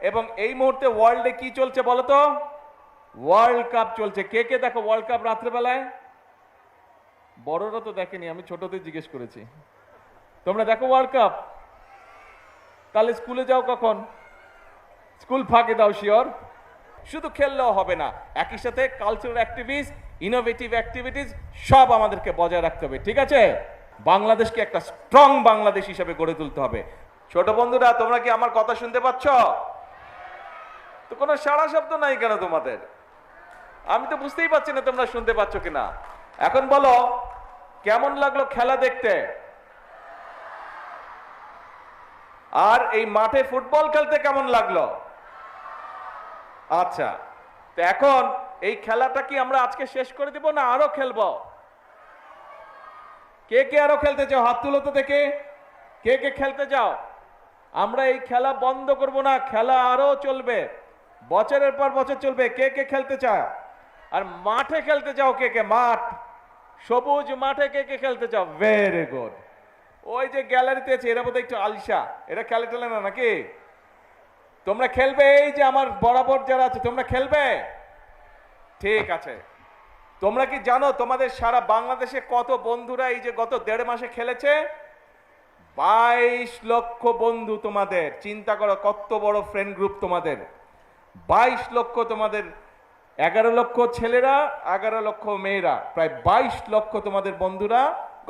এবং এই মুহূর্তে ওয়ার্ল্ডে কি চলছে বলো তো? ওয়ার্ল্ড কাপ চলছে। কে কে দেখো ওয়ার্ল্ড কাপ রাত্রেবেলায়? বড়রা তো দেখেনি, আমি ছোটদের জিজ্ঞেস করেছি। তোমরা দেখো ওয়ার্ল্ড কাপ? তাহলে স্কুলে যাও কখন? স্কুল ফাঁকে দাও শিওর। শুধু খেললেও হবে না, একই সাথে কালচারাল অ্যাক্টিভিটিস, ইনোভেটিভ অ্যাক্টিভিটিস সব আমাদেরকে বজায় রাখতে হবে, ঠিক আছে? বাংলাদেশকে একটা স্ট্রং বাংলাদেশ হিসেবে গড়ে তুলতে হবে। ছোট বন্ধুরা, তোমরা কি আমার কথা শুনতে পাচ্ছ? তো কোনো সাড়া শব্দ নাই কেন তোমাদের? আমি তো বুঝতেই পারছি না তোমরা শুনতে পাচ্ছ কিনা। এখন বলো, কেমন লাগলো খেলা দেখতে? আর এই মাঠে ফুটবল খেলতে কেমন লাগলো? আচ্ছা, তো এখন এই খেলাটা কি আমরা আজকে শেষ করে দিব না আরো খেলবো? কে কে আরো খেলতে চাও? হাত তুলো তো দেখে। কে কে খেলতে চাও? আমরা এই খেলা বন্ধ করব না, খেলা আরো চলবে, বছরের পর বছর চলবে। কে কে খেলতে চাও? আর মাঠে খেলতে চাও কে কে? মাঠ, সবুজ মাঠে কে কে খেলতে চাও? Very good. ওই যে গ্যালারিতে আছে, এরা বোধহয় একটু আলসা, এরা খেলে টেলে না নাকি? তোমরা খেলবে? এই যে আমার বরাবর যারা আছে, তোমরা খেলবে? ঠিক আছে। তোমরা কি জানো তোমাদের সারা বাংলাদেশে কত বন্ধুরা এই যে গত 1.5 মাসে খেলেছে? 22 লক্ষ বন্ধু তোমাদের। চিন্তা করো কত বড় ফ্রেন্ড গ্রুপ তোমাদের। 22 লক্ষ তোমাদের, 11 লক্ষ ছেলেরা, 11 লক্ষ মেয়েরা, প্রায় 22 লক্ষ তোমাদের বন্ধুরা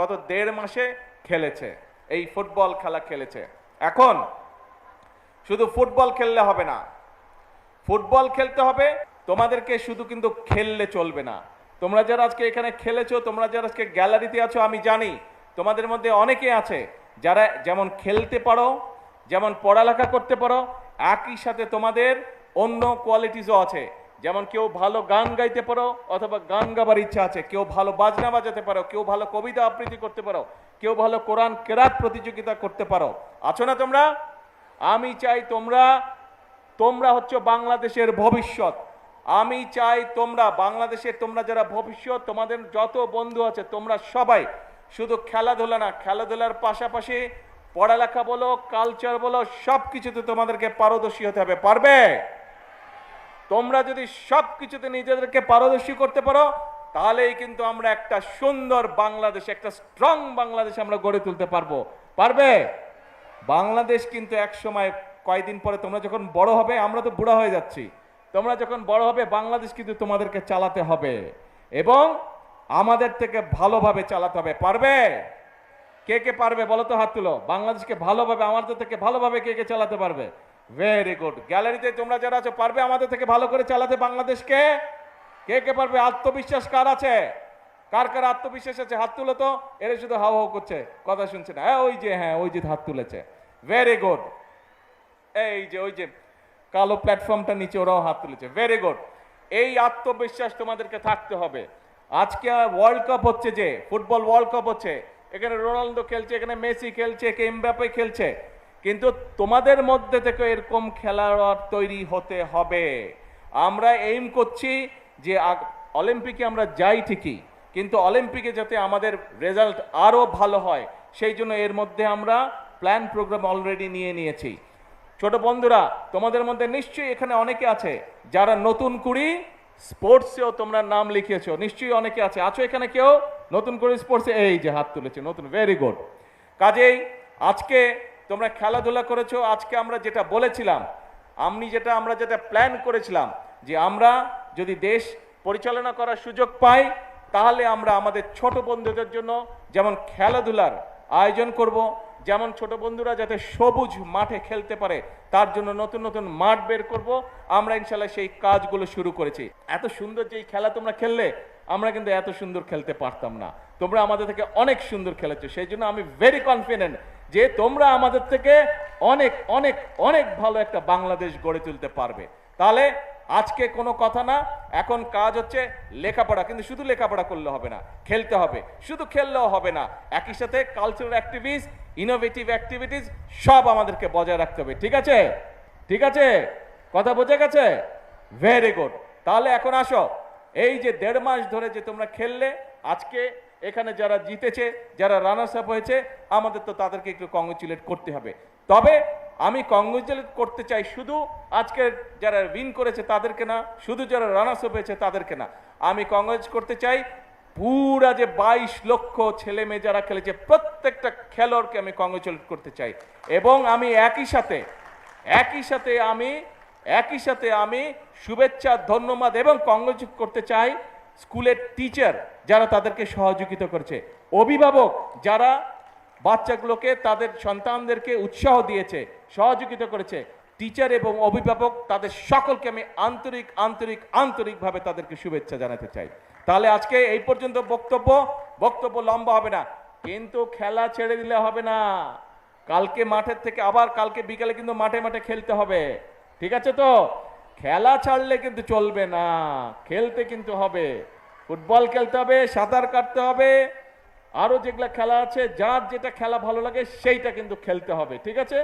গত 1.5 মাসে খেলেছে, এই ফুটবল খেলা খেলেছে। এখন শুধু ফুটবল খেললে হবে না, ফুটবল খেলতে হবে। তোমাদেরকে শুধু কিন্তু খেললে চলবে না। তোমরা যারা আজকে এখানে খেলেছো, তোমরা যারা আজকে গ্যালারিতে আছো, আমি জানি তোমাদের মধ্যে অনেকে আছে যারা যেমন খেলতে পারো, যেমন পড়ালেখা করতে পারো, একই সাথে তোমাদের অন্য কোয়ালিটিসও আছে। যেমন কেউ ভালো গান গাইতে পারো অথবা গান গাবার ইচ্ছা আছে, কেউ ভালো বাজনা বাজাতে পারো, কেউ ভালো কবিতা আবৃত্তি করতে পারো, কেউ ভালো কোরআন কেরাত প্রতিযোগিতা করতে পারো। আছো না তোমরা? আমি চাই তোমরা হচ্ছে বাংলাদেশের ভবিষ্যৎ। আমি চাই তোমরা বাংলাদেশের, তোমরা যারা ভবিষ্যৎ, তোমাদের যত বন্ধু আছে তোমরা সবাই শুধু খেলাধুলা না, খেলাধুলার পাশাপাশি পড়ালেখা বলো, কালচার বলো, সব কিছুতে তোমাদেরকে পারদর্শী হতে হবে। পারবে? তোমরা যদি সব কিছুতে নিজেদেরকে পারদর্শী করতে পারো, তাহলেই কিন্তু আমরা একটা সুন্দর বাংলাদেশ, একটা স্ট্রং বাংলাদেশ আমরা গড়ে তুলতে পারবো। পারবে? বাংলাদেশ কিন্তু এক সময়, কয়েকদিন পরে তোমরা যখন বড় হবে, আমরা তো বুড়া হয়ে যাচ্ছি, তোমরা যখন বড় হবে বাংলাদেশ কিন্তু তোমাদেরকে চালাতে হবে এবং আমাদের থেকে ভালোভাবে চালাতে হবে। পারবে? কে কে পারবে বলো তো? হাত তুলো। বাংলাদেশকে ভালোভাবে, আমাদের থেকে ভালোভাবে কে কে চালাতে পারবে? Very good. গ্যালারিতে তোমরা যারা আছো, পারবে আমাদের থেকে ভালো করে চালাতে বাংলাদেশকে? কে কে পারবে? আত্মবিশ্বাস কার আছে? কার কার আত্মবিশ্বাস আছে? হাত তুলো তো। এরা শুধু হাও হাও করছে, কথা শুনছে না। হ্যাঁ ওই যে হাত তুলেছে। Very good. এই যে ওই যে কালো প্ল্যাটফর্মটা নিচে ওরাও হাত তুলেছে। Very good. এই আত্মবিশ্বাস তোমাদেরকে থাকতে হবে। আজকে ওয়ার্ল্ড কাপ হচ্ছে, যে ফুটবল ওয়ার্ল্ড কাপ হচ্ছে, এখানে রোনালদো খেলছে, এখানে মেসি খেলছে, এখানে এমবাপ্পে খেলছে, কিন্তু তোমাদের মধ্যে থেকে এরকম খেলোয়াড় তৈরি হতে হবে। আমরা এইম করছি যে অলিম্পিকে আমরা যাই ঠিকই, কিন্তু অলিম্পিকে যাতে আমাদের রেজাল্ট আরো ভালো হয়, সেই জন্য এর মধ্যে আমরা প্ল্যান প্রোগ্রাম অলরেডি নিয়ে নিয়েছি। ছোট বন্ধুরা, তোমাদের মধ্যে নিশ্চয়ই এখানে অনেকে আছে যারা নতুন কুড়ি স্পোর্টসেও তোমরা নাম লিখিয়েছো, নিশ্চয়ই অনেকে আছো এখানে কেউ নতুন করে স্পোর্টসে? এই যে হাত তুলেছে নতুন। Very good. কাজেই আজকে তোমরা খেলাধুলা করেছো। আজকে আমরা যেটা বলেছিলাম, আমরা যেটা প্ল্যান করেছিলাম, যে আমরা যদি দেশ পরিচালনা করার সুযোগ পাই, তাহলে আমরা আমাদের ছোট বন্ধুদের জন্য যেমন খেলাধুলার আয়োজন করব, যেমন ছোট বন্ধুরা যাতে সবুজ মাঠে খেলতে পারে তার জন্য নতুন নতুন মাঠ বের করব। আমরা ইনশাল্লাহ সেই কাজগুলো শুরু করেছি। এত সুন্দর যে খেলা তোমরা খেললে, আমরা কিন্তু এত সুন্দর খেলতে পারতাম না। তোমরা আমাদের থেকে অনেক সুন্দর খেলেছো, সেই জন্য আমি ভেরি কনফিডেন্ট যে তোমরা আমাদের থেকে অনেক অনেক অনেক ভালো একটা বাংলাদেশ গড়ে তুলতে পারবে। তাহলে আজকে কোনো কথা না, এখন কাজ হচ্ছে লেখাপড়া। কিন্তু শুধু লেখাপড়া করলে হবে না, খেলতে হবে। শুধু খেললেও হবে না, একই সাথে কালচারাল অ্যাক্টিভিটিস, ইনোভেটিভ অ্যাক্টিভিটিস সব আমাদেরকে বজায় রাখতে হবে। ঠিক আছে? ঠিক আছে? কথা বোঝা গেছে? Very good. তাহলে এখন আসো, এই যে 1.5 মাস ধরে যে তোমরা খেললে, আজকে এখানে যারা জিতেছে, যারা রানার্স আপ হয়েছে, আমাদের তো তাদেরকে একটু কংগ্রেচুলেট করতে হবে। তবে আমি কংগ্রেচুলেট করতে চাই শুধু আজকের যারা উইন করেছে তাদেরকে না, শুধু যারা রানার্স আপ হয়েছে তাদেরকে না, আমি কংগ্রেচ করতে চাই পুরা যে 22 লক্ষ ছেলে মেয়ে যারা খেলেছে প্রত্যেকটা খেলোয়াড়কে আমি কংগ্রেচুলেট করতে চাই। এবং আমি একই সাথে আমি শুভেচ্ছা, ধন্যবাদ এবং কংগ্রেচুলেট করতে চাই স্কুলের টিচার যারা তাদেরকে সহযোগিতা করেছে, অভিভাবক যারা বাচ্চাগুলোকে তাদের সন্তানদেরকে উৎসাহ দিয়েছে, সহযোগিতা করেছে, টিচার এবং অভিভাবক তাদের সকলকে আমি আন্তরিকভাবে তাদেরকে শুভেচ্ছা জানাতে চাই। তাহলে আজকে এই পর্যন্ত বক্তব্য লম্বা হবে না, কিন্তু খেলা ছেড়ে দিলে হবে না। কালকে মাঠের থেকে আবার কালকে বিকালে কিন্তু মাঠে খেলতে হবে, ঠিক আছে তো? খেলা ছাড়লে কিন্তু চলবে না, খেলতে কিন্তু হবে, ফুটবল খেলতে হবে, সাঁতার কাটতে হবে, আরো যেগুলা খেলা আছে, যার যেটা খেলা ভালো লাগে সেইটা কিন্তু খেলতে হবে, ঠিক আছে?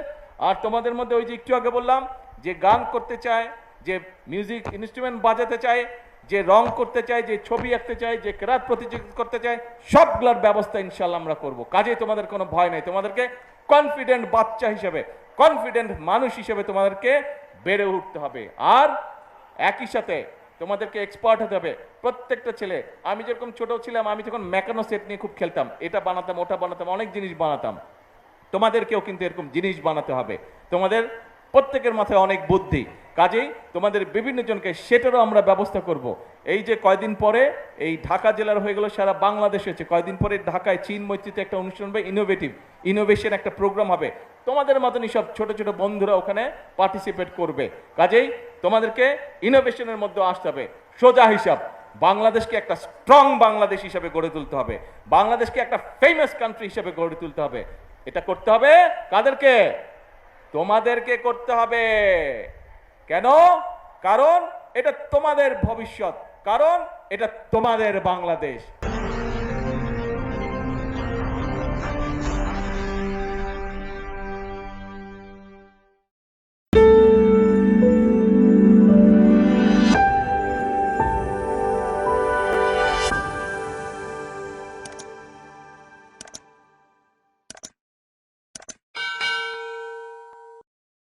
আর তোমাদের মধ্যে ওই যে একটু আগে বললাম যে গান করতে চায়, যে মিউজিক ইনস্ট্রুমেন্ট বাজাতে চায়, যে রং করতে চায়, যে ছবি আঁকতে চায়, যে ক্রাফট প্রতিযোগিতা করতে চায়, সবগুলোর ব্যবস্থা ইনশাল্লাহ আমরা করব। কাজেই তোমাদের কোনো ভয় নাই, তোমাদেরকে কনফিডেন্ট বাচ্চা হিসেবে, কনফিডেন্ট মানুষ হিসেবে তোমাদেরকে বেড়ে উঠতে হবে। আর একই সাথে তোমাদেরকে এক্সপার্ট হতে হবে। প্রত্যেকটা ছেলে, আমি যেরকম ছোট ছিলাম, আমি যখন মেকানো সেট নিয়ে খুব খেলতাম, এটা বানাতাম, ওটা বানাতাম, অনেক জিনিস বানাতাম। তোমাদেরকেও কিন্তু এরকম জিনিস বানাতে হবে। তোমাদের প্রত্যেকের মাথায় অনেক বুদ্ধি, কাজেই তোমাদের বিভিন্ন জনকে সেটারও আমরা ব্যবস্থা করব। এই যে কয়দিন পরে এই ঢাকা জেলার হয়ে গেল, সারা বাংলাদেশ হয়েছে, কয়দিন পরে ঢাকায় চীন মৈত্রীতে একটা অনুষ্ঠান হবে, ইনোভেশন একটা প্রোগ্রাম হবে। তোমাদের মতনই সব ছোট ছোট বন্ধুরা ওখানে পার্টিসিপেট করবে। কাজেই তোমাদেরকে ইনোভেশনের মধ্যে আসতে হবে। সোজা হিসাব, বাংলাদেশকে একটা স্ট্রং বাংলাদেশ হিসেবে গড়ে তুলতে হবে, বাংলাদেশকে একটা ফেমাস কান্ট্রি হিসেবে গড়ে তুলতে হবে। এটা করতে হবে কাদেরকে? তোমাদেরকে করতে হবে। কেন? কারণ এটা তোমাদের ভবিষ্যৎ, কারণ এটা তোমাদের বাংলাদেশ।